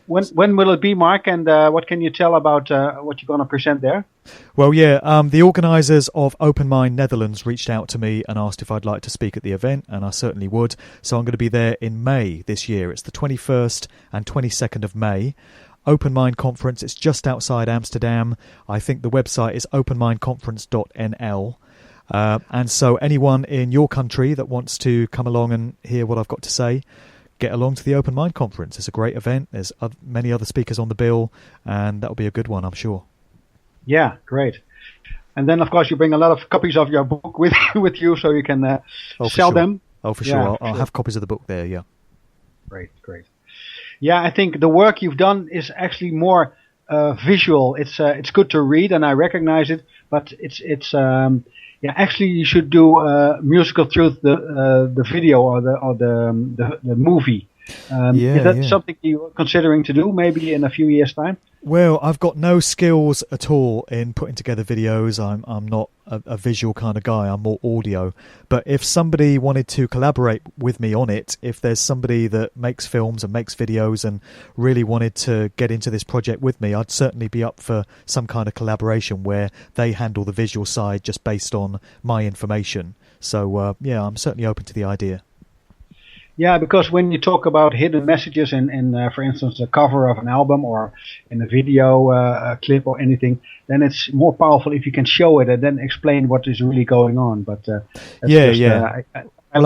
When will it be, Mark, and what can you tell about what you're going to present there? Well, the organisers of Open Mind Netherlands reached out to me and asked if I'd like to speak at the event, and I certainly would. So I'm going to be there in May this year. It's the 21st and 22nd of May. Open Mind Conference, it's just outside Amsterdam. I think the website is openmindconference.nl. And so anyone in your country that wants to come along and hear what I've got to say, get along to the Open Mind Conference. It's a great event. There's many other speakers on the bill, and that'll be a good one, I'm sure. Yeah, great. And then, of course, you bring a lot of copies of your book with you, so you can sell them. Oh, for sure. I'll have copies of the book there, yeah. Great. Yeah, I think the work you've done is actually more visual. It's good to read, and I recognize it, but it's actually you should do Musical Truth, the video or the movie. Is that something you're considering to do maybe in a few years' time? Well, I've got no skills at all in putting together videos. I'm not a visual kind of guy. I'm more audio. But if somebody wanted to collaborate with me on it, if there's somebody that makes films and makes videos and really wanted to get into this project with me, I'd certainly be up for some kind of collaboration where they handle the visual side just based on my information. So, I'm certainly open to the idea. Yeah, because when you talk about hidden messages in for instance, the cover of an album or in a video a clip or anything, then it's more powerful if you can show it and then explain what is really going on. But I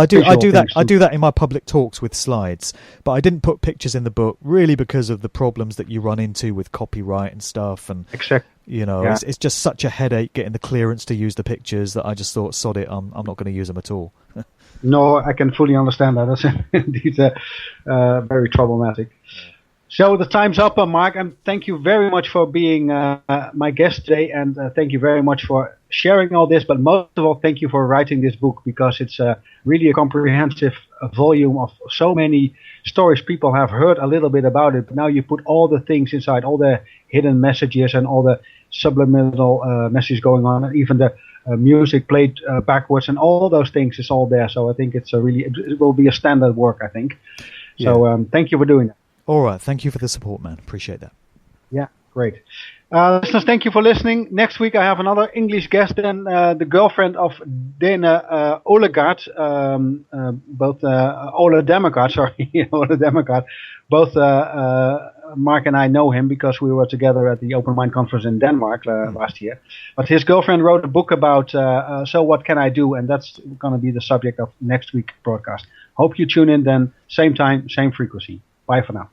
do that in my public talks with slides, but I didn't put pictures in the book really because of the problems that you run into with copyright and stuff. And exactly. It's just such a headache getting the clearance to use the pictures that I just thought, sod it, I'm not going to use them at all. No, I can fully understand that. That's indeed very problematic. So the time's up, Mark, and thank you very much for being my guest today, and thank you very much for sharing all this, but most of all, thank you for writing this book, because it's really a comprehensive volume of so many stories. People have heard a little bit about it, but now you put all the things inside, all the hidden messages and all the subliminal messages going on, and even the music played backwards and all those things is all there. So I think it will be a standard work, I think. So thank you for doing that. All right, thank you for the support, man. Appreciate that. Yeah, great. Listeners, thank you for listening. Next week I have another English guest, and the girlfriend of Dana Olegaard, both Ole Democrat, sorry, Ole Democrat. Both Mark and I know him because we were together at the Open Mind Conference in Denmark last year. But his girlfriend wrote a book about So What Can I Do? And that's going to be the subject of next week's broadcast. Hope you tune in then, same time, same frequency. Bye for now.